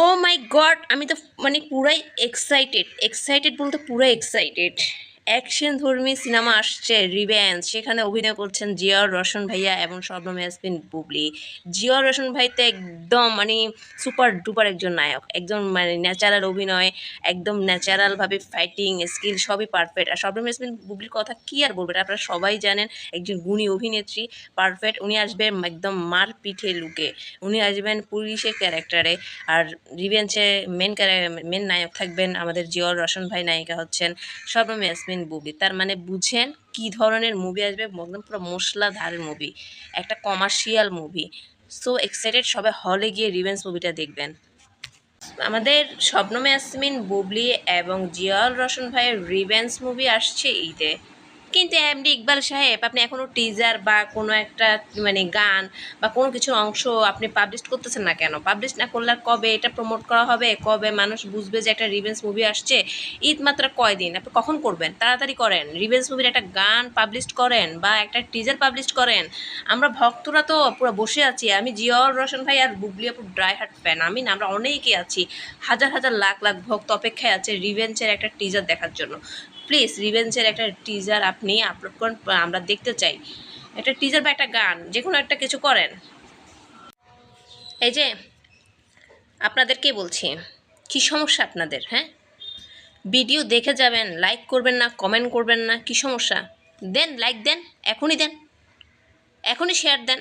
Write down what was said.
ও মাই god, আমি তো মানে পুরাই এক্সাইটেড। এক্সাইটেড বলতে পুরাই এক্সাইটেড। অ্যাকশন ধর্মী সিনেমা আসছে রিভেঞ্জ, সেখানে অভিনয় করছেন জিয়াউর রোশন ভাইয়া এবং শবনম ইয়াসমিন বুবলি। জিয়াউর রোশন ভাই তো একদম মানে সুপার ডুপার একজন নায়ক, একদম মানে ন্যাচারাল অভিনয়, একদম ন্যাচারালভাবে ফাইটিং স্কিল সবই পারফেক্ট। আর শবনম ইয়াসমিন বুবলির কথা কি আর বলবেন, আপনারা সবাই জানেন, একজন গুণী অভিনেত্রী, পারফেক্ট। উনি আসবেন একদম মার পিঠে লুকে, উনি আসবেন পুলিশের ক্যারেক্টারে। আর রিভেঞ্জে মেন নায়ক থাকবেন আমাদের জিয়াউর রোশন ভাই, নায়িকা হচ্ছেন শবনম ইয়াসমিন বুবলি। তার মানে বুঝেন কি ধরনের মুভি আসবে, একদম পুরো মশলাধারের মুভি, একটা কমার্শিয়াল মুভি। সো এক্সাইটেড, সবাই হলে গিয়ে রিভেঞ্জ মুভিটা দেখবেন। আমাদের শবনম ইয়াসমিন বুবলি এবং জিয়াউর রোশন ভাইয়ের রিভেঞ্জ মুভি আসছে ঈদে। কিন্তু এমডি ইকবাল সাহেব, আপনি এখনও টিজার বা কোনো একটা মানে গান বা কোনো কিছুর অংশ আপনি পাবলিশ করতেছেন না কেন? পাবলিশ না করলে আর কবে এটা প্রমোট করা হবে, কবে মানুষ বুঝবে যে একটা রিভেঞ্জ মুভি আসছে? ঈদ মাত্র কয়দিন, আপনি কখন করবেন? তাড়াতাড়ি করেন, রিভেঞ্জ মুভির একটা গান পাবলিশ করেন বা একটা টিজার পাবলিশ করেন। আমরা ভক্তরা তো পুরো বসে আছি। আমি জিয়াউর রোশন ভাই আর বুবলি আপুর ড্রাই হার্ট ফ্যান, আমি না, আমরা অনেকেই আছি, হাজার হাজার লাখ লাখ ভক্ত অপেক্ষায় আছে রিভেঞ্জের একটা টিজার দেখার জন্য। প্লিজ রিভেঞ্জের একটা টিজার আপনি আপলোড করেন, আমরা দেখতে চাই। একটা টিজার বা একটা গান, যে কোনো একটা কিছু করেন। এই যে আপনাদেরকে বলছি, কি সমস্যা আপনাদের? হ্যাঁ, ভিডিও দেখে যাবেন, লাইক করবেন না, কমেন্ট করবেন না, কি সমস্যা? দেন লাইক দেন, এখনই দেন, এখনই শেয়ার দেন।